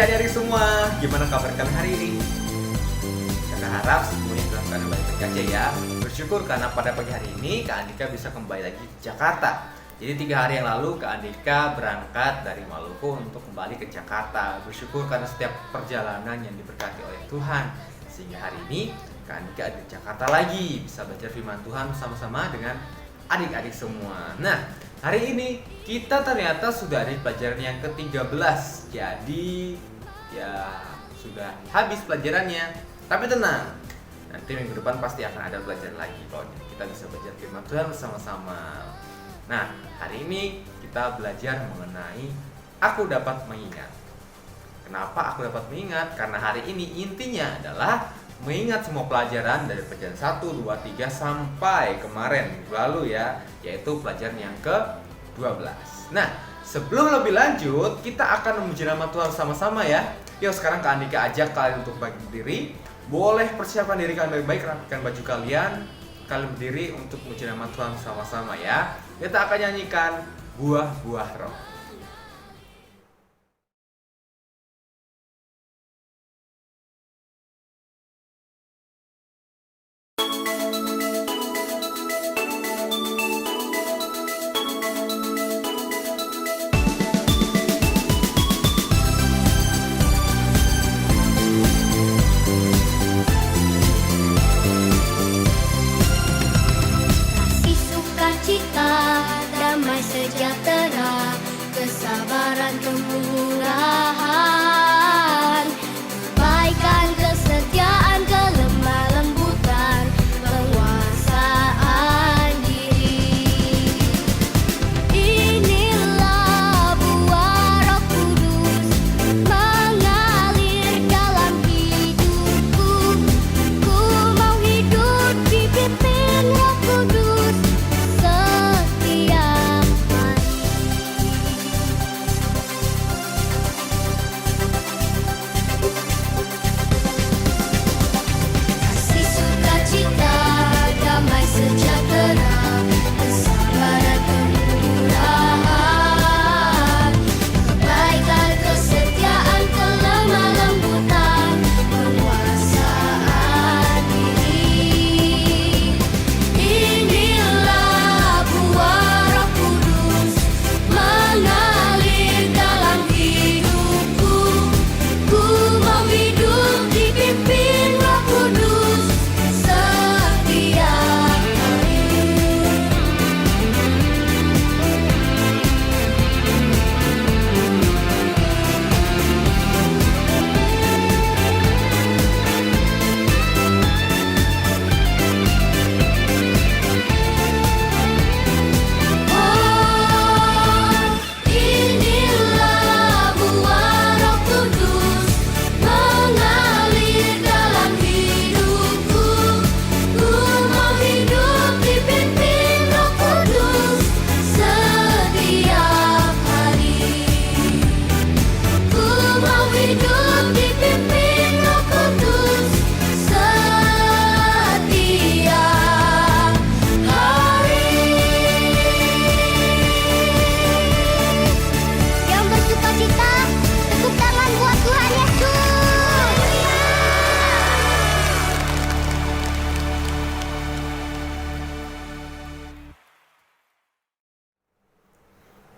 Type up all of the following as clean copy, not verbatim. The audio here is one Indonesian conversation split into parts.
adik-adik semua, gimana kabar kalian hari ini? Kakak harap semuanya dalam keadaan baik-baik aja ya. Bersyukur karena pada pagi hari ini Kak Andika bisa kembali lagi ke Jakarta. Jadi 3 hari yang lalu Kak Andika berangkat dari Maluku untuk kembali ke Jakarta. Bersyukur karena setiap perjalanan yang diberkati oleh Tuhan. Sehingga hari ini Kak Andika ada di Jakarta lagi, bisa belajar firman Tuhan bersama-sama dengan adik-adik semua. Nah, hari ini kita ternyata sudah ada di pelajaran yang ke-13. Jadi ya sudah habis pelajarannya. Tapi tenang, nanti minggu depan pasti akan ada pelajaran lagi kalau kita bisa belajar firman Tuhan bersama-sama. Nah, hari ini kita belajar mengenai aku dapat mengingat. Kenapa aku dapat mengingat? Karena hari ini intinya adalah mengingat semua pelajaran dari pelajaran 1, 2, 3 sampai kemarin minggu lalu ya, yaitu pelajaran yang ke-12. Nah, sebelum lebih lanjut, kita akan memuji nama Tuhan sama-sama ya. Yuk sekarang Kak Andika ajak kalian untuk berdiri. Boleh persiapkan diri kalian baik-baik, rapikan baju kalian. Kalian berdiri untuk memuji nama Tuhan sama-sama ya. Kita akan nyanyikan Buah-buah Roh. Sejahtera, kesabaran, kemurahan, kebaikan, kesetiaan, kelemah lembutan, penguasaan diri. Inilah buah Roh Kudus mengalir dalam hidupku. Ku mau hidup dipimpin Roh Kudus setiap sejahtera, kesabaran, kemurahan, kebaikan, kesetiaan, kelemah lembutan, penguasaan diri. Inilah buah Roh Kudus mengalir dalam hidupku. Ku mau hidup dipimpin Roh Kudus setiap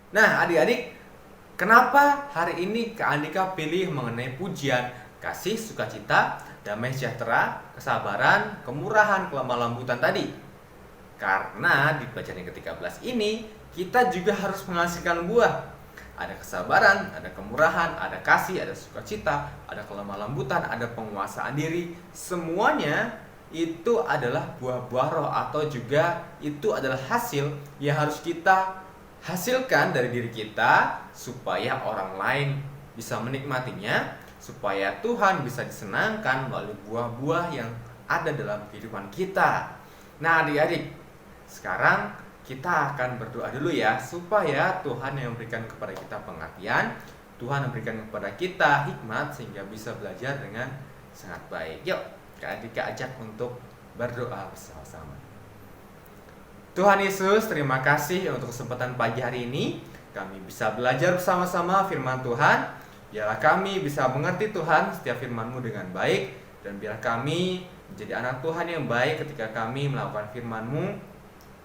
Nah adik-adik, kenapa hari ini Kak Andika pilih mengenai pujian kasih, sukacita, damai sejahtera, kesabaran, kemurahan, kelemah lembutan tadi? Karena di pelajaran yang ke-13 ini kita juga harus menghasilkan buah. Ada kesabaran, ada kemurahan, ada kasih, ada sukacita, ada kelemah lembutan, ada penguasaan diri. Semuanya itu adalah buah-buah roh, atau juga itu adalah hasil yang harus kita hasilkan dari diri kita supaya orang lain bisa menikmatinya, supaya Tuhan bisa disenangkan melalui buah-buah yang ada dalam kehidupan kita. Nah adik-adik, sekarang kita akan berdoa dulu ya, supaya Tuhan yang memberikan kepada kita pengertian, Tuhan memberikan kepada kita hikmat sehingga bisa belajar dengan sangat baik. Yuk, Kak Andika ajak untuk berdoa bersama-sama. Tuhan Yesus, terima kasih untuk kesempatan pagi hari ini. Kami bisa belajar bersama-sama firman Tuhan. Biarlah kami bisa mengerti Tuhan setiap firman-Mu dengan baik, dan biarlah kami menjadi anak Tuhan yang baik ketika kami melakukan firman-Mu.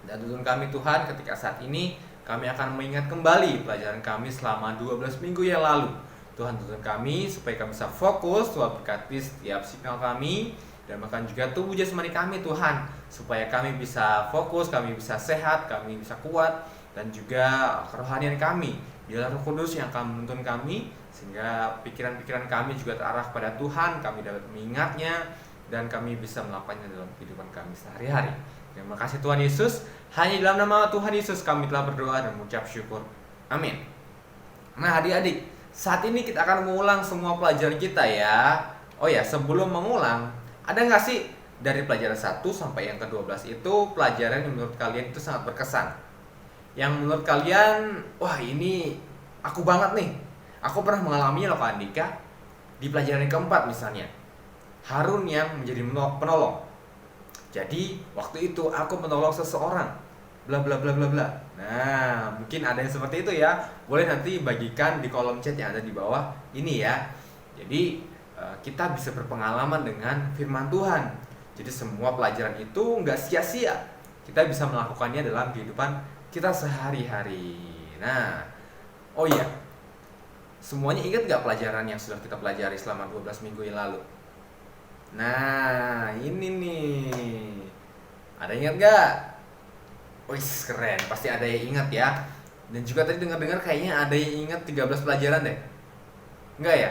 Dan tuntun kami Tuhan ketika saat ini kami akan mengingat kembali pelajaran kami selama 12 minggu yang lalu. Tuhan tuntun kami supaya kami bisa fokus. Tuhan berkati setiap signal kami dan bahkan juga tubuh jasmani kami Tuhan, supaya kami bisa fokus, kami bisa sehat, kami bisa kuat, dan juga kerohanian kami. Biarlah Roh Kudus yang akan menuntun kami, sehingga pikiran-pikiran kami juga terarah kepada Tuhan, kami dapat mengingatnya, dan kami bisa melakukannya dalam kehidupan kami sehari-hari. Terima kasih Tuhan Yesus. Hanya dalam nama Tuhan Yesus kami telah berdoa dan mengucap syukur. Amin. Nah adik-adik, saat ini kita akan mengulang semua pelajaran kita ya. Oh ya, sebelum mengulang, ada nggak sih dari pelajaran 1 sampai yang ke-12 itu pelajaran yang menurut kalian itu sangat berkesan? Yang menurut kalian, wah ini aku banget nih. Aku pernah mengalaminya loh Kak Andika. Di pelajaran yang keempat misalnya, Harun yang menjadi penolong. Jadi waktu itu aku menolong seseorang, bla bla bla bla bla. Nah mungkin ada yang seperti itu ya. Boleh nanti bagikan di kolom chat yang ada di bawah ini ya. Jadi kita bisa berpengalaman dengan firman Tuhan. Jadi semua pelajaran itu nggak sia-sia. Kita bisa melakukannya dalam kehidupan kita sehari-hari. Nah, oh iya, semuanya ingat nggak pelajaran yang sudah kita pelajari selama 12 minggu yang lalu? Nah, ini nih. Ada ingat nggak? Wih, keren. Pasti ada yang ingat ya. Dan juga tadi dengar-dengar kayaknya ada yang ingat 13 pelajaran deh. Enggak ya?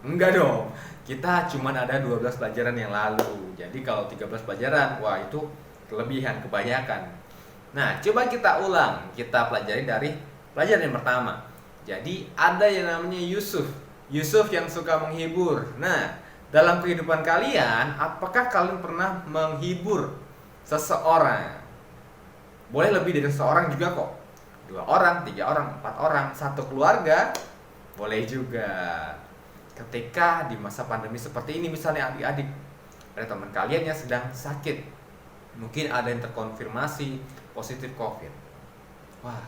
Enggak dong. Kita cuma ada 12 pelajaran yang lalu. Jadi kalau 13 pelajaran, wah itu kelebihan, kebanyakan. Nah, coba kita ulang. Kita pelajari dari pelajaran yang pertama. Jadi ada yang namanya Yusuf. Yusuf yang suka menghibur. Nah, dalam kehidupan kalian, apakah kalian pernah menghibur seseorang? Boleh lebih dari seorang juga kok. 2 orang, 3 orang, 4 orang, 1 keluarga. Boleh juga. Ketika di masa pandemi seperti ini, misalnya adik-adik, ada teman kalian yang sedang sakit. Mungkin ada yang terkonfirmasi positif COVID. Wah,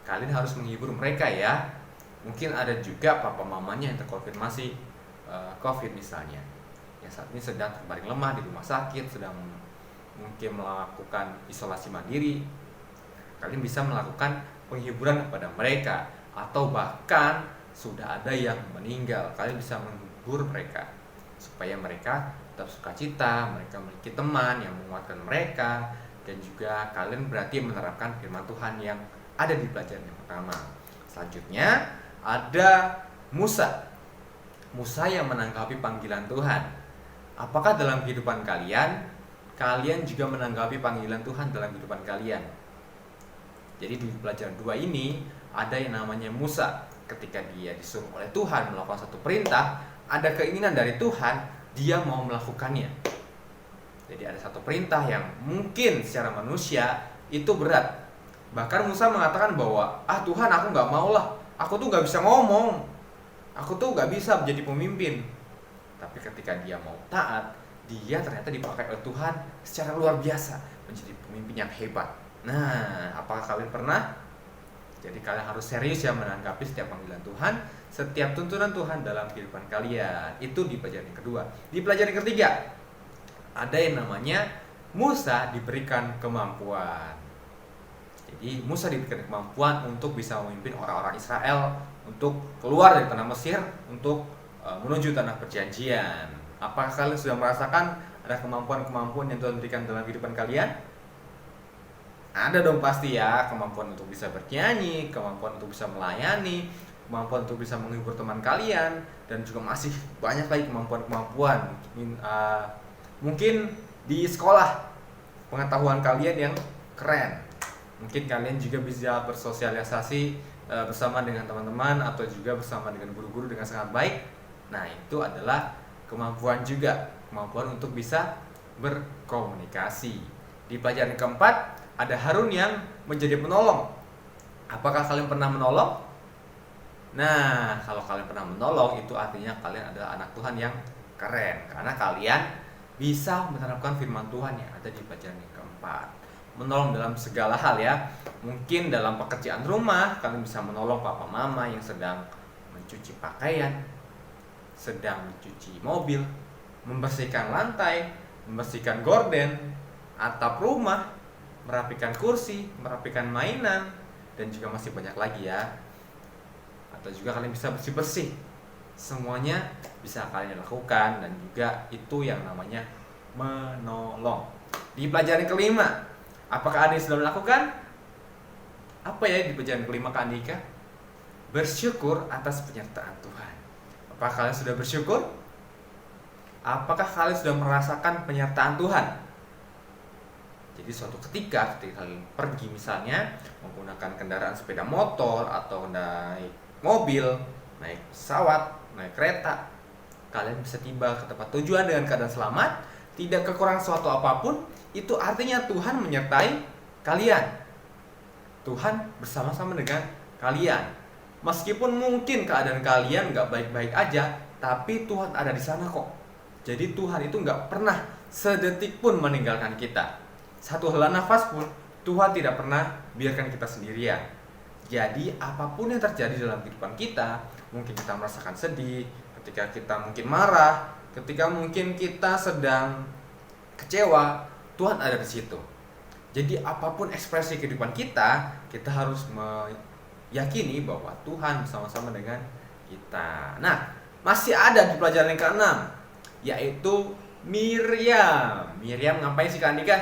kalian harus menghibur mereka ya. Mungkin ada juga papa mamanya yang terkonfirmasi COVID misalnya, yang saat ini sedang terbaring lemah di rumah sakit, sedang mungkin melakukan isolasi mandiri. Kalian bisa melakukan penghiburan kepada mereka, atau bahkan sudah ada yang meninggal, kalian bisa menghibur mereka supaya mereka tetap sukacita, mereka memiliki teman yang menguatkan mereka, dan juga kalian berarti menerapkan firman Tuhan yang ada di pelajaran yang pertama. Selanjutnya ada Musa. Musa yang menanggapi panggilan Tuhan. Apakah dalam kehidupan kalian juga menanggapi panggilan Tuhan dalam kehidupan kalian? Jadi di pelajaran 2 ini ada yang namanya Musa. Ketika dia disuruh oleh Tuhan melakukan satu perintah, ada keinginan dari Tuhan, dia mau melakukannya. Jadi ada satu perintah yang mungkin secara manusia itu berat. Bahkan Musa mengatakan bahwa, Tuhan aku gak mau lah, aku tuh gak bisa ngomong, aku tuh gak bisa menjadi pemimpin. Tapi ketika dia mau taat, dia ternyata dipakai oleh Tuhan secara luar biasa menjadi pemimpin yang hebat. Nah, apakah kalian pernah? Jadi kalian harus serius ya menanggapi setiap panggilan Tuhan, setiap tuntunan Tuhan dalam kehidupan kalian. Itu di pelajaran yang kedua. Di pelajaran yang ketiga, ada yang namanya Musa diberikan kemampuan. Jadi Musa diberikan kemampuan untuk bisa memimpin orang-orang Israel untuk keluar dari tanah Mesir, untuk menuju tanah perjanjian. Apakah kalian sudah merasakan ada kemampuan-kemampuan yang Tuhan berikan dalam kehidupan kalian? Ada dong pasti ya, kemampuan untuk bisa bernyanyi, kemampuan untuk bisa melayani, kemampuan untuk bisa menghibur teman kalian, dan juga masih banyak lagi kemampuan-kemampuan. Mungkin di sekolah pengetahuan kalian yang keren. Mungkin kalian juga bisa bersosialisasi bersama dengan teman-teman atau juga bersama dengan guru-guru dengan sangat baik. Nah, itu adalah kemampuan juga, kemampuan untuk bisa berkomunikasi. Di pelajaran keempat ada Harun yang menjadi penolong. Apakah kalian pernah menolong? Nah, kalau kalian pernah menolong, itu artinya kalian adalah anak Tuhan yang keren. Karena kalian bisa menerapkan firman Tuhan yang ada di pelajaran yang keempat. Menolong dalam segala hal ya. Mungkin dalam pekerjaan rumah, kalian bisa menolong papa mama yang sedang mencuci pakaian, sedang mencuci mobil, membersihkan lantai, membersihkan gorden, atap rumah, merapikan kursi, merapikan mainan, dan juga masih banyak lagi ya. Atau juga kalian bisa bersih-bersih. Semuanya bisa kalian lakukan, dan juga itu yang namanya menolong. Di pelajaran kelima, apakah ada yang sudah melakukan? Apa ya di pelajaran kelima Kak Andika? Bersyukur atas penyertaan Tuhan. Apakah kalian sudah bersyukur? Apakah kalian sudah merasakan penyertaan Tuhan? Jadi suatu ketika kalian pergi misalnya menggunakan kendaraan sepeda motor atau naik mobil, naik pesawat, naik kereta, kalian bisa tiba ke tempat tujuan dengan keadaan selamat, tidak kekurangan suatu apapun. Itu artinya Tuhan menyertai kalian. Tuhan bersama-sama dengan kalian. Meskipun mungkin keadaan kalian nggak baik-baik aja, tapi Tuhan ada di sana kok. Jadi Tuhan itu nggak pernah sedetik pun meninggalkan kita. Satu helaan nafas pun Tuhan tidak pernah biarkan kita sendirian. Jadi apapun yang terjadi dalam kehidupan kita, mungkin kita merasakan sedih, ketika kita mungkin marah, ketika mungkin kita sedang kecewa, Tuhan ada di situ. Jadi apapun ekspresi kehidupan kita, kita harus meyakini bahwa Tuhan bersama-sama dengan kita. Nah, masih ada di pelajaran yang ke-6, yaitu Miriam. Miriam ngapain sih Kak Andika?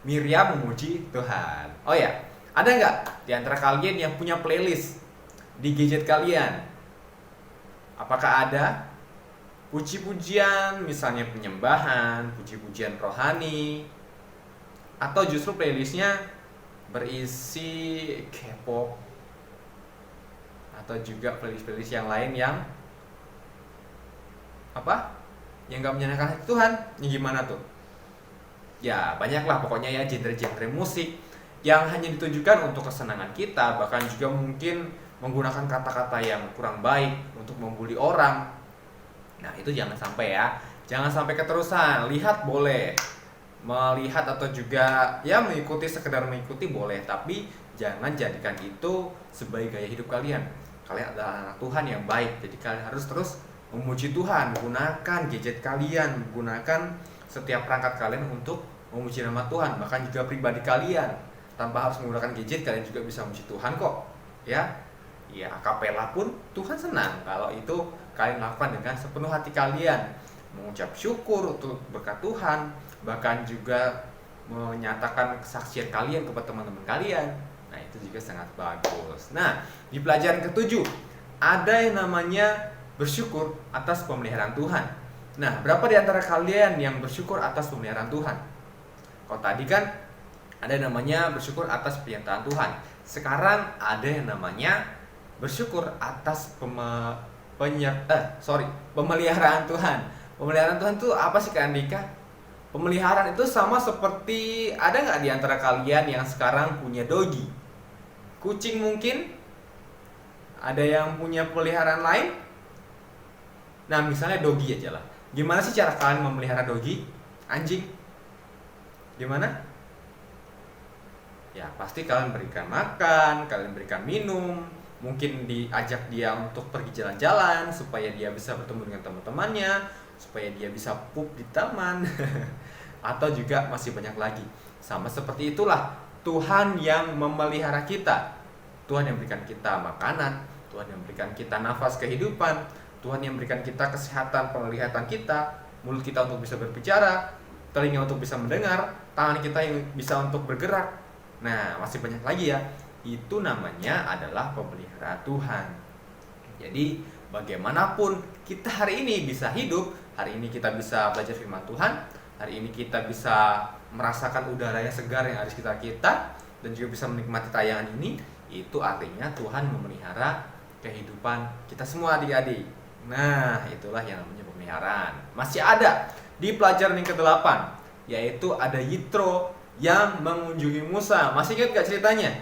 Miriam memuji Tuhan. Oh ya, ada nggak di antara kalian yang punya playlist di gadget kalian? Apakah ada puji-pujian, misalnya penyembahan, puji-pujian rohani, atau justru playlistnya berisi K-pop, atau juga playlist-playlist yang lain yang apa? Yang nggak menyenangkan hati Tuhan? Yang gimana tuh? Ya banyaklah pokoknya ya genre-genre musik yang hanya ditujukan untuk kesenangan kita, bahkan juga mungkin menggunakan kata-kata yang kurang baik untuk membuli orang. Nah itu jangan sampai ya, jangan sampai keterusan. Lihat boleh, melihat atau juga ya mengikuti, sekedar mengikuti boleh, tapi jangan jadikan itu sebagai gaya hidup kalian. Kalian adalah anak Tuhan yang baik, jadi kalian harus terus memuji Tuhan, menggunakan gadget kalian, menggunakan setiap perangkat kalian untuk memuji nama Tuhan. Bahkan juga pribadi kalian, tanpa harus menggunakan gadget, kalian juga bisa memuji Tuhan kok. Ya, akapela pun Tuhan senang kalau itu kalian lakukan dengan sepenuh hati kalian, mengucap syukur untuk berkat Tuhan, bahkan juga menyatakan kesaksian kalian kepada teman-teman kalian. Nah itu juga sangat bagus. Nah di pelajaran ke-7 ada yang namanya bersyukur atas pemeliharaan Tuhan. Nah berapa di antara kalian yang bersyukur atas pemeliharaan Tuhan? Kalau tadi kan ada yang namanya bersyukur atas penyertaan Tuhan. Sekarang ada yang namanya bersyukur atas pemeliharaan Tuhan. Pemeliharaan Tuhan itu apa sih Kak Andika? Pemeliharaan itu sama seperti, ada nggak di antara kalian yang sekarang punya dogi? Kucing mungkin? Ada yang punya peliharaan lain? Nah misalnya dogi aja lah. Gimana sih cara kalian memelihara dogi? Anjing? Gimana? Ya pasti kalian berikan makan, kalian berikan minum, mungkin diajak dia untuk pergi jalan-jalan supaya dia bisa bertemu dengan teman-temannya, supaya dia bisa pup di taman. Atau juga masih banyak lagi. Sama seperti itulah Tuhan yang memelihara kita. Tuhan yang berikan kita makanan, Tuhan yang berikan kita nafas kehidupan, Tuhan yang berikan kita kesehatan penglihatan kita, mulut kita untuk bisa berbicara, telinga untuk bisa mendengar, tangan kita yang bisa untuk bergerak. Nah masih banyak lagi ya. Itu namanya adalah pemeliharaan Tuhan. Jadi bagaimanapun kita hari ini bisa hidup, hari ini kita bisa belajar firman Tuhan, hari ini kita bisa merasakan udara yang segar yang ada di sekitar kita, dan juga bisa menikmati tayangan ini, itu artinya Tuhan memelihara kehidupan kita semua adik-adik. Nah itulah yang namanya pemeliharaan. Masih ada di pelajaran yang ke-8, yaitu ada Yitro yang mengunjungi Musa. Masih ingat gak ceritanya?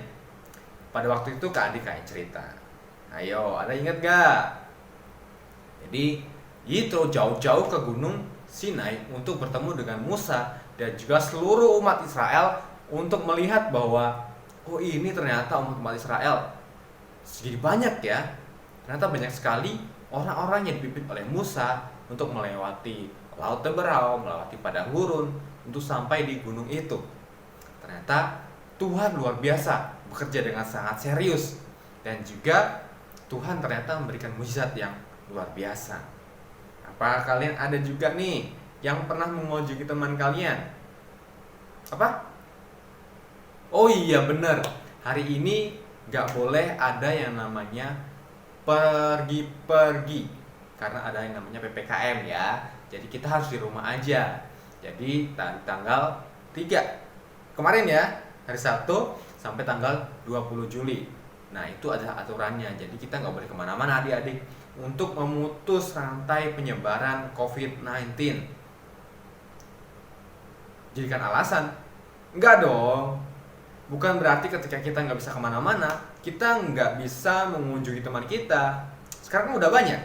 Pada waktu itu Kak Andi kayak cerita. Ayo, ada ingat gak? Jadi Yitro jauh-jauh ke gunung Sinai untuk bertemu dengan Musa dan juga seluruh umat Israel untuk melihat bahwa oh ini ternyata umat Israel segini banyak ya. Ternyata banyak sekali orang-orang yang dipimpin oleh Musa untuk melewati laut Teberau, melewati padang gurun untuk sampai di gunung itu. Ternyata Tuhan luar biasa bekerja dengan sangat serius, dan juga Tuhan ternyata memberikan mujizat yang luar biasa. Apa kalian ada juga nih yang pernah mengunjungi teman kalian? Apa? Oh iya bener, hari ini gak boleh ada yang namanya pergi-pergi karena ada yang namanya PPKM ya. Jadi kita harus di rumah aja. Jadi tanggal 3 kemarin ya, hari Sabtu sampai tanggal 20 Juli. Nah itu ada aturannya. Jadi kita nggak boleh kemana-mana adik-adik untuk memutus rantai penyebaran COVID-19. Jadikan alasan? Enggak dong. Bukan berarti ketika kita nggak bisa kemana-mana, kita nggak bisa mengunjungi teman kita. Sekarang kan udah banyak.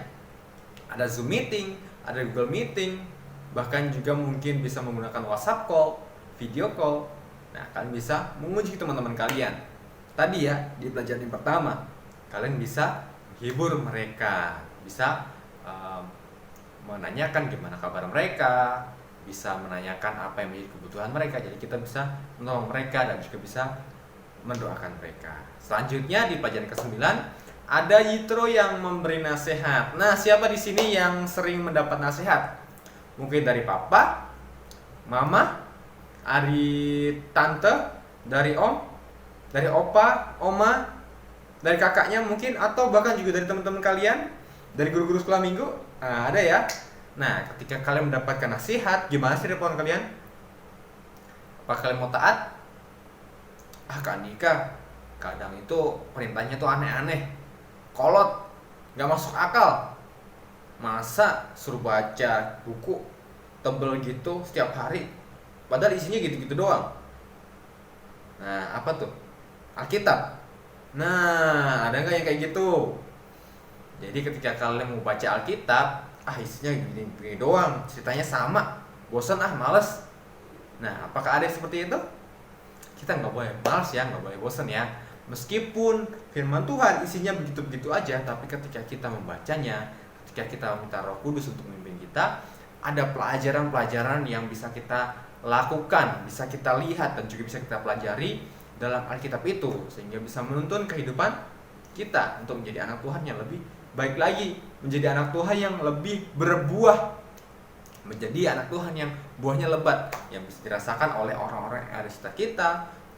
Ada Zoom meeting, ada Google Meeting, bahkan juga mungkin bisa menggunakan WhatsApp call, video call. Nah, kalian bisa mengunjungi teman-teman kalian. Tadi ya, di pelajaran yang pertama, kalian bisa menghibur mereka, bisa menanyakan gimana kabar mereka, bisa menanyakan apa yang menjadi kebutuhan mereka. Jadi kita bisa menolong mereka dan juga bisa mendoakan mereka. Selanjutnya di pelajaran ke-9 ada Yitro yang memberi nasihat. Nah, siapa di sini yang sering mendapat nasihat? Mungkin dari papa, mama, dari tante, dari om, dari opa, oma, dari kakaknya mungkin, atau bahkan juga dari teman-teman kalian, dari guru-guru sekolah minggu. Nah, ada ya. Nah, ketika kalian mendapatkan nasihat, gimana sih respon kalian? Apa kalian mau taat? Kak Andika, kadang itu perintahnya tuh aneh-aneh, kolot, gak masuk akal. Masa suruh baca buku tebel gitu setiap hari, padahal isinya gitu-gitu doang. Nah, apa tuh? Alkitab. Nah, ada nggak yang kayak gitu? Jadi ketika kalian mau baca Alkitab, isinya gini-gini doang, ceritanya sama, bosan males. Nah, apakah ada yang seperti itu? Kita nggak boleh males ya, nggak boleh bosan ya. Meskipun firman Tuhan isinya begitu-begitu aja, tapi ketika kita membacanya, ketika kita minta Roh Kudus untuk memimpin kita, ada pelajaran-pelajaran yang bisa kita lakukan, bisa kita lihat dan juga bisa kita pelajari dalam Alkitab itu, sehingga bisa menuntun kehidupan kita untuk menjadi anak Tuhan yang lebih baik lagi, menjadi anak Tuhan yang lebih berbuah, menjadi anak Tuhan yang buahnya lebat, yang bisa dirasakan oleh orang-orang yang ada di sekitar kita,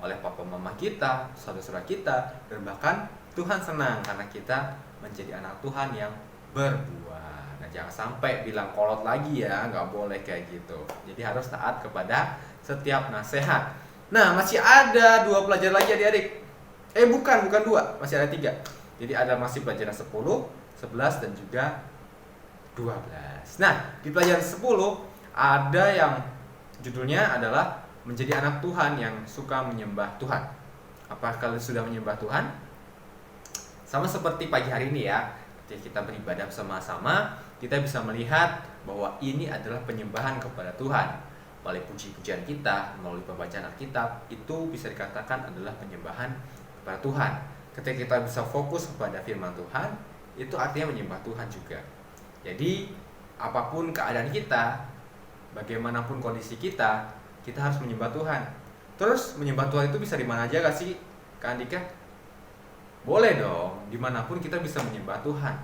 oleh papa mama kita, saudara-saudara kita, dan bahkan Tuhan senang karena kita menjadi anak Tuhan yang berbuah. Nah, jangan sampai bilang kolot lagi ya, nggak boleh kayak gitu. Jadi harus taat kepada setiap nasihat. Nah, masih ada 2 pelajaran lagi adik-adik. Bukan 2, masih ada 3. Jadi ada masih pelajaran 10, 11 dan juga 12. Nah, di pelajaran 10 ada yang judulnya adalah menjadi anak Tuhan yang suka menyembah Tuhan. Apakah kalian sudah menyembah Tuhan? Sama seperti pagi hari ini ya, ketika kita beribadah bersama-sama, kita bisa melihat bahwa ini adalah penyembahan kepada Tuhan. Melalui puji-pujian kita, melalui pembacaan Alkitab, itu bisa dikatakan adalah penyembahan kepada Tuhan. Ketika kita bisa fokus kepada firman Tuhan, itu artinya menyembah Tuhan juga. Jadi, apapun keadaan kita, bagaimanapun kondisi kita harus menyembah Tuhan. Terus menyembah Tuhan itu bisa di mana aja gak sih, Kak Andika? Boleh dong, dimanapun kita bisa menyembah Tuhan.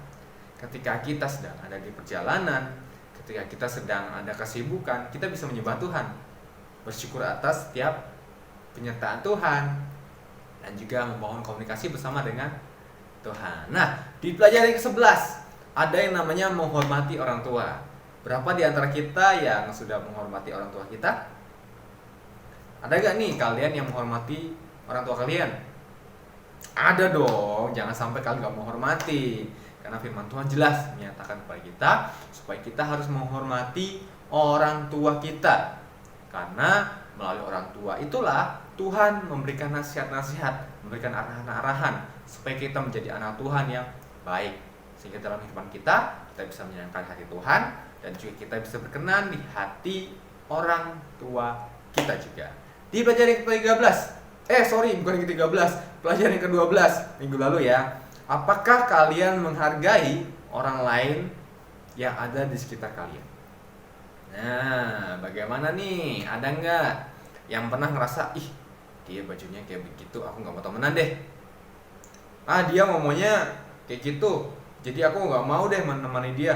Ketika kita sedang ada di perjalanan, ketika kita sedang ada kesibukan, kita bisa menyembah Tuhan, bersyukur atas setiap penyertaan Tuhan, dan juga membangun komunikasi bersama dengan Tuhan. Nah, di pelajaran ke-11 ada yang namanya menghormati orang tua. Berapa di antara kita yang sudah menghormati orang tua kita? Ada gak nih kalian yang menghormati orang tua kalian? Ada dong, jangan sampai kalian gak menghormati. Karena firman Tuhan jelas menyatakan kepada kita supaya kita harus menghormati orang tua kita. Karena melalui orang tua itulah Tuhan memberikan nasihat-nasihat, memberikan arahan-arahan supaya kita menjadi anak Tuhan yang baik. Sehingga dalam kehidupan kita bisa menyenangkan hati Tuhan, dan juga kita bisa berkenan di hati orang tua kita juga. Di pelajaran yang ke-13, bukan yang ke-13, pelajaran yang ke-12 minggu lalu ya, Apakah kalian menghargai orang lain yang ada di sekitar kalian? Nah, bagaimana nih? Ada nggak yang pernah ngerasa, ih, dia bajunya kayak begitu, aku nggak mau temenan deh. Ah, dia ngomongnya kayak gitu, jadi aku nggak mau deh menemani dia.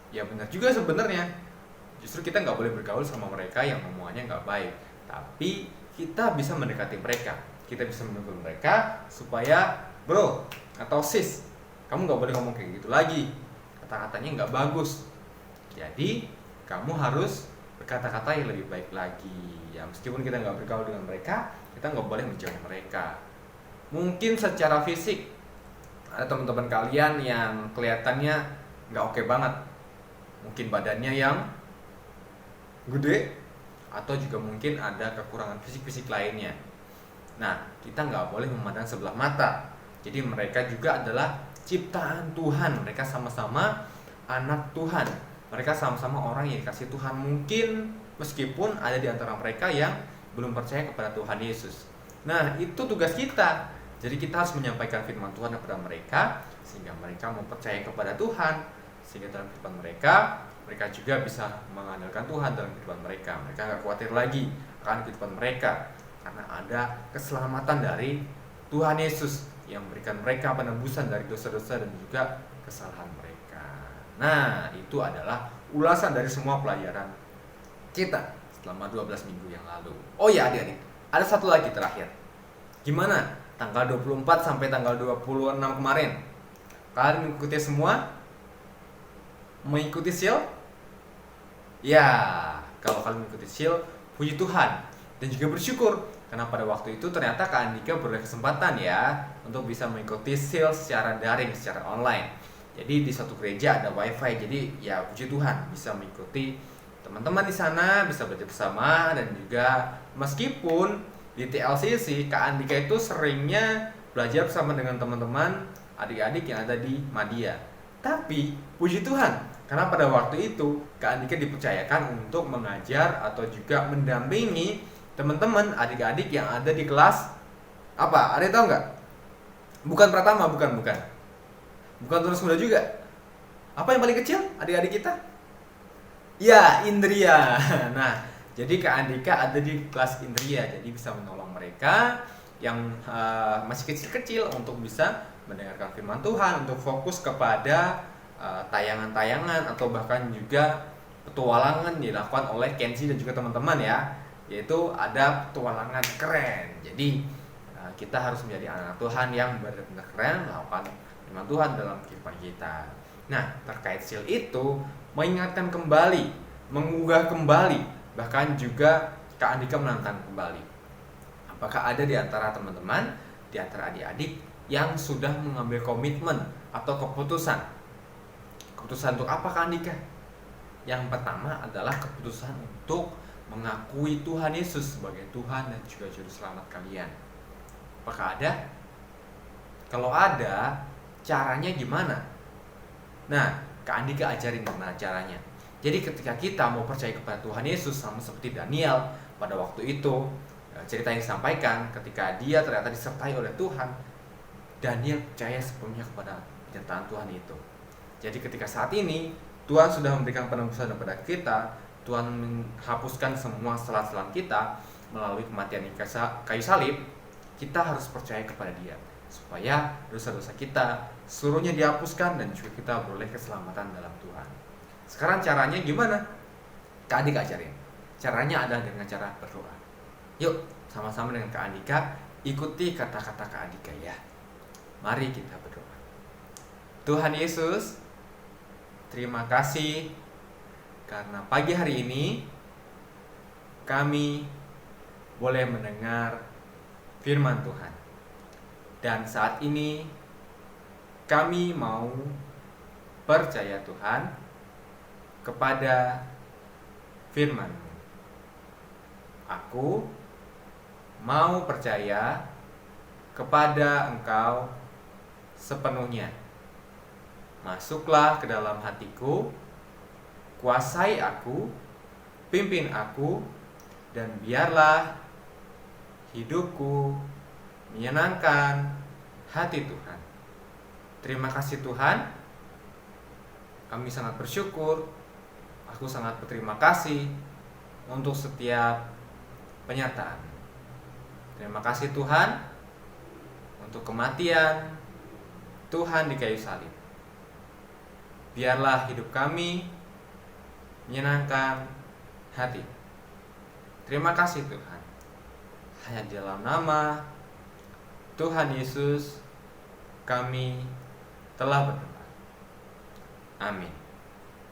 Ya benar juga sebenarnya. Justru kita nggak boleh bergaul sama mereka yang ngomongannya nggak baik. Tapi kita bisa mendekati mereka. Kita bisa menegur mereka supaya, bro atau sis, kamu nggak boleh ngomong kayak gitu lagi. Kata-katanya nggak bagus. Jadi kamu harus berkata-kata yang lebih baik lagi. Ya meskipun kita nggak bergaul dengan mereka, kita nggak boleh menjauhi mereka. Mungkin secara fisik ada teman-teman kalian yang kelihatannya nggak oke banget. Mungkin badannya yang gede, atau juga mungkin ada kekurangan fisik-fisik lainnya. Nah, kita nggak boleh memandang sebelah mata. Jadi mereka juga adalah ciptaan Tuhan. Mereka sama-sama anak Tuhan. Mereka sama-sama orang yang dikasih Tuhan. Mungkin meskipun ada di antara mereka yang belum percaya kepada Tuhan Yesus. Nah, itu tugas kita. Jadi kita harus menyampaikan firman Tuhan kepada mereka, sehingga mereka mau percaya kepada Tuhan. Sehingga dalam kehidupan mereka juga bisa mengandalkan Tuhan dalam kehidupan mereka. Mereka nggak khawatir lagi akan kehidupan mereka, karena ada keselamatan dari Tuhan Yesus yang memberikan mereka penebusan dari dosa-dosa dan juga kesalahan mereka. Nah, itu adalah ulasan dari semua pelajaran kita selama 12 minggu yang lalu. Oh ya adik-adik, ada satu lagi terakhir. Gimana? Tanggal 24 sampai tanggal 26 kemarin, kalian mengikuti semua? Mengikuti seal? Ya, kalau kalian mengikuti seal, puji Tuhan dan juga bersyukur karena pada waktu itu ternyata Kak Andika beroleh kesempatan ya untuk bisa mengikuti seal secara daring, secara online. Jadi di suatu gereja ada wifi, jadi ya puji Tuhan bisa mengikuti teman-teman di sana, bisa belajar bersama. Dan juga meskipun di TLCC Kak Andika itu seringnya belajar bersama dengan teman-teman adik-adik yang ada di Madya. Tapi puji Tuhan, karena pada waktu itu Kak Andika dipercayakan untuk mengajar atau juga mendampingi teman-teman adik-adik yang ada di kelas apa? Ada yang tahu nggak? Bukan Pratama, bukan. Bukan terus muda juga. Apa yang paling kecil adik-adik kita? Ya, Indria. Nah, jadi Kak Andika ada di kelas Indria, jadi bisa menolong mereka yang masih kecil-kecil untuk bisa mendengarkan firman Tuhan, untuk fokus kepada tayangan-tayangan atau bahkan juga petualangan dilakukan oleh Kenzi dan juga teman-teman ya, yaitu ada petualangan keren. Jadi kita harus menjadi anak Tuhan yang benar-benar keren melakukan firman Tuhan dalam kehidupan kita. Nah, terkait seal itu mengingatkan kembali, menggugah kembali, bahkan juga Kak Andika menantang kembali. Apakah ada di antara teman-teman, di antara adik-adik yang sudah mengambil komitmen atau keputusan? Keputusan untuk apa Kak Andika? Yang pertama adalah keputusan untuk mengakui Tuhan Yesus sebagai Tuhan dan juga Juru Selamat kalian. Apakah ada? Kalau ada, caranya gimana? Nah, Kak Andika ajarin gimana caranya. Jadi ketika kita mau percaya kepada Tuhan Yesus, sama seperti Daniel pada waktu itu, cerita yang disampaikan ketika dia ternyata disertai oleh Tuhan, Daniel percaya sepenuhnya kepada kenyataan Tuhan itu. Jadi ketika saat ini Tuhan sudah memberikan penebusan kepada kita, Tuhan menghapuskan semua kesalahan kita melalui kematian kayu salib, kita harus percaya kepada Dia supaya dosa-dosa kita seluruhnya dihapuskan dan juga kita beroleh keselamatan dalam Tuhan. Sekarang caranya gimana? Kak Andika ajarin. Caranya adalah dengan cara berdoa. Yuk, sama-sama dengan Kak Andika, ikuti kata-kata Kak Andika ya. Mari kita berdoa. Tuhan Yesus, terima kasih karena pagi hari ini kami boleh mendengar firman Tuhan. Dan saat ini kami mau percaya Tuhan kepada firman-Mu. Aku mau percaya kepada Engkau sepenuhnya. Masuklah ke dalam hatiku, kuasai aku, pimpin aku, dan biarlah hidupku menyenangkan hati Tuhan. Terima kasih Tuhan. Kami sangat bersyukur. Aku sangat berterima kasih untuk setiap penyertaan. Terima kasih Tuhan untuk kematian Tuhan di kayu salib. Biarlah hidup kami menyenangkan hati. Terima kasih Tuhan. Hanya di dalam nama Tuhan Yesus kami telah berdoa. Amin.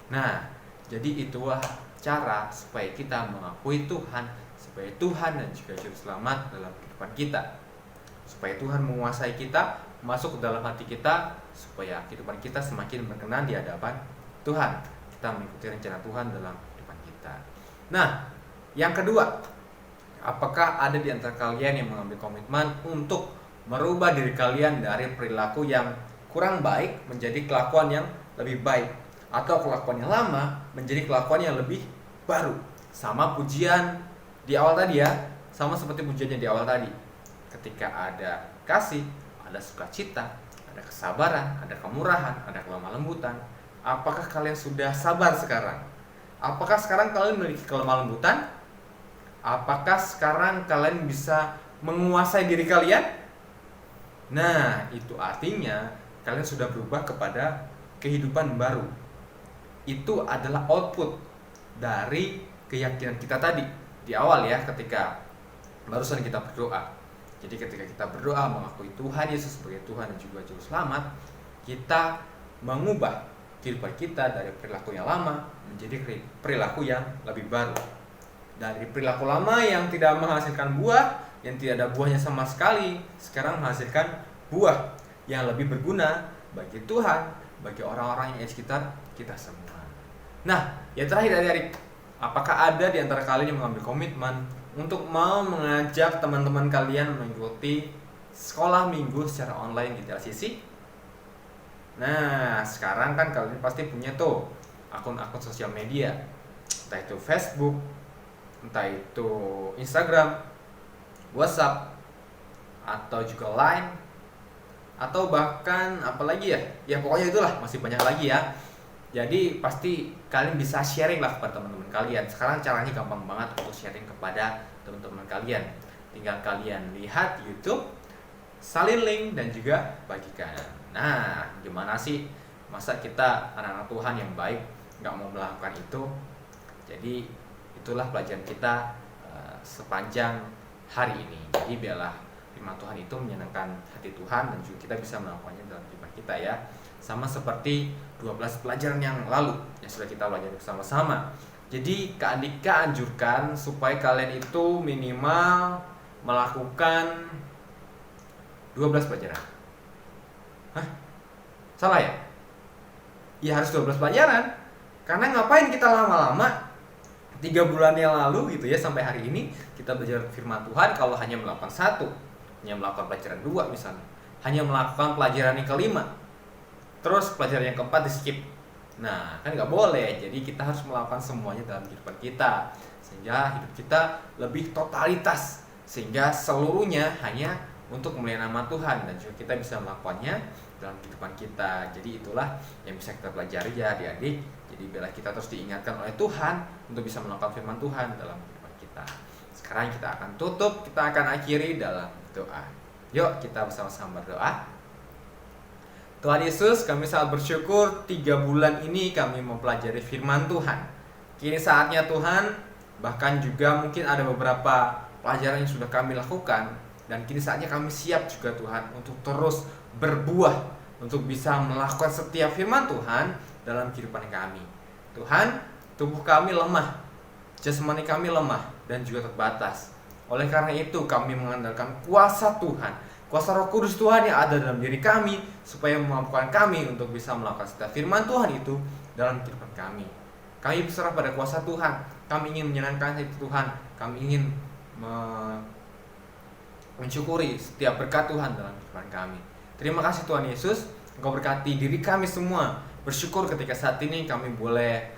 Nah, jadi itulah cara supaya kita mengakui Tuhan sebagai Tuhan dan juga Juru Selamat dalam kehidupan kita. Supaya Tuhan menguasai kita, masuk ke dalam hati kita, supaya kehidupan kita semakin berkenan di hadapan Tuhan. Kita mengikuti rencana Tuhan dalam kehidupan kita. Nah, yang kedua, apakah ada di antara kalian yang mengambil komitmen untuk merubah diri kalian dari perilaku yang kurang baik menjadi kelakuan yang lebih baik, atau kelakuan yang lama menjadi kelakuan yang lebih baru? Sama pujian di awal tadi ya, sama seperti pujiannya di awal tadi. Ketika ada kasih, ada sukacita, ada kesabaran, ada kemurahan, ada kelemah lembutan. Apakah kalian sudah sabar sekarang? Apakah sekarang kalian memiliki kelemah lembutan? Apakah sekarang kalian bisa menguasai diri kalian? Nah, itu artinya kalian sudah berubah kepada kehidupan baru. Itu adalah output dari keyakinan kita tadi di awal ya, ketika barusan kita berdoa. Jadi ketika kita berdoa mengakui Tuhan Yesus sebagai Tuhan dan juga Juru Selamat, kita mengubah kehidupan kita dari perilaku yang lama menjadi perilaku yang lebih baru. Dari perilaku lama yang tidak menghasilkan buah, yang tidak ada buahnya sama sekali, sekarang menghasilkan buah yang lebih berguna bagi Tuhan, bagi orang-orang yang di sekitar kita semua. Nah, yang terakhir adik-adik, apakah ada di antara kalian yang mengambil komitmen untuk mau mengajak teman-teman kalian mengikuti sekolah minggu secara online di TLCC? Nah, sekarang kan kalian pasti punya tuh akun-akun sosial media, entah itu Facebook, entah itu Instagram, WhatsApp, atau juga Line, atau bahkan apalagi ya, ya pokoknya itulah, masih banyak lagi ya. Jadi pasti kalian bisa sharing lah kepada teman-teman kalian. Sekarang caranya gampang banget untuk sharing kepada teman-teman kalian. Tinggal kalian lihat YouTube, salin link, dan juga bagikan. Nah, gimana sih masa kita anak-anak Tuhan yang baik nggak mau melakukan itu? Jadi itulah pelajaran kita sepanjang hari ini. Jadi biarlah firman Tuhan itu menyenangkan hati Tuhan dan juga kita bisa melakukannya dalam kehidupan kita ya. Sama seperti 12 pelajaran yang lalu yang sudah kita pelajari bersama-sama. Jadi Kak Andika anjurkan supaya kalian itu minimal melakukan 12 pelajaran. Hah? Salah ya? Ya harus 12 pelajaran. Karena ngapain kita lama-lama 3 bulan yang lalu gitu ya, sampai hari ini kita belajar firman Tuhan kalau hanya melakukan satu, hanya melakukan pelajaran 2 misalnya, hanya melakukan pelajaran yang kelima, terus pelajaran yang keempat di skip. Nah, kan nggak boleh. Jadi kita harus melakukan semuanya dalam kehidupan kita, sehingga hidup kita lebih totalitas, sehingga seluruhnya hanya untuk memuliakan nama Tuhan dan juga kita bisa melakukannya dalam kehidupan kita. Jadi itulah yang bisa kita pelajari ya adik-adik. Jadi biarlah kita terus diingatkan oleh Tuhan untuk bisa melakukan firman Tuhan dalam kehidupan kita. Sekarang kita akan tutup, kita akan akhiri dalam doa. Yuk kita bersama-sama berdoa. Tuhan Yesus, kami sangat bersyukur 3 bulan ini kami mempelajari firman Tuhan. Kini saatnya Tuhan, bahkan juga mungkin ada beberapa pelajaran yang sudah kami lakukan, dan kini saatnya kami siap juga Tuhan untuk terus berbuah, untuk bisa melakukan setiap firman Tuhan dalam kehidupan kami. Tuhan, tubuh kami lemah, jasmani kami lemah dan juga terbatas. Oleh karena itu kami mengandalkan kuasa Tuhan, kuasa Roh Kudus Tuhan yang ada dalam diri kami, supaya memampukan kami untuk bisa melakukan setiap firman Tuhan itu dalam kehidupan kami. Kami berserah pada kuasa Tuhan. Kami ingin menyenangkan hati Tuhan. Kami ingin mensyukuri setiap berkat Tuhan dalam kehidupan kami. Terima kasih Tuhan Yesus, Engkau berkati diri kami semua. Bersyukur ketika saat ini kami boleh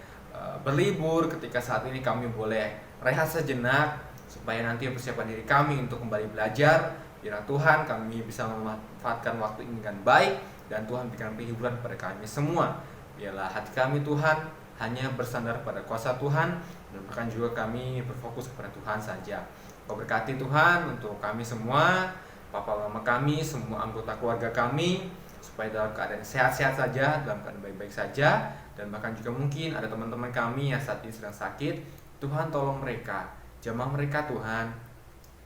berlibur, ketika saat ini kami boleh rehat sejenak, supaya nanti persiapan diri kami untuk kembali belajar Biarlah Tuhan kami bisa memanfaatkan waktu ini dengan baik, dan Tuhan berikan penghiburan kepada kami semua. Biarlah hati kami Tuhan hanya bersandar pada kuasa Tuhan, dan bahkan juga kami berfokus kepada Tuhan saja. Kau berkati Tuhan untuk kami semua, Papa Mama kami, semua anggota keluarga kami, supaya dalam keadaan sehat-sehat saja, dalam keadaan baik-baik saja. Dan bahkan juga mungkin ada teman-teman kami yang saat ini sedang sakit. Tuhan tolong mereka, jamah mereka Tuhan.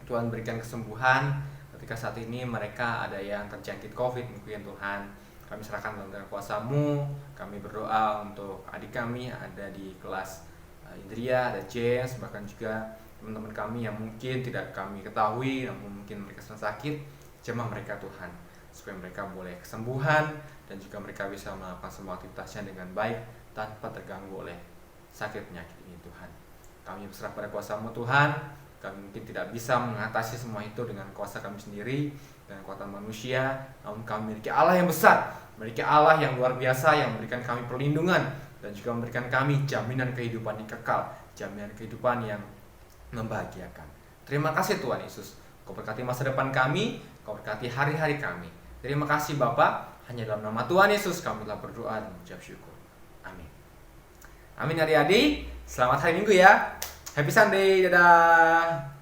Tuhan berikan kesembuhan ketika saat ini mereka ada yang terjangkit COVID mungkin Tuhan. Kami serahkan dalam tangan kuasa-Mu. Kami berdoa untuk adik kami ada di kelas Indria, ada James, bahkan juga teman-teman kami yang mungkin tidak kami ketahui, namun mungkin mereka sedang sakit. Jamah mereka Tuhan, supaya mereka boleh kesembuhan dan juga mereka bisa melakukan semua aktivitasnya dengan baik tanpa terganggu oleh sakit penyakit ini Tuhan. Kami berserah pada kuasa-Mu Tuhan. Kami mungkin tidak bisa mengatasi semua itu dengan kuasa kami sendiri dan kekuatan manusia, namun kami memiliki Allah yang besar, memiliki Allah yang luar biasa yang memberikan kami perlindungan dan juga memberikan kami jaminan kehidupan yang kekal, jaminan kehidupan yang membahagiakan. Terima kasih Tuhan Yesus. Kau berkati masa depan kami, Kau berkati hari-hari kami. Terima kasih Bapa. Hanya dalam nama Tuhan Yesus kami telah berdoa dan mengucap syukur. Amin. Amin adik-adik. Selamat hari Minggu ya. Happy Sunday. Dadah.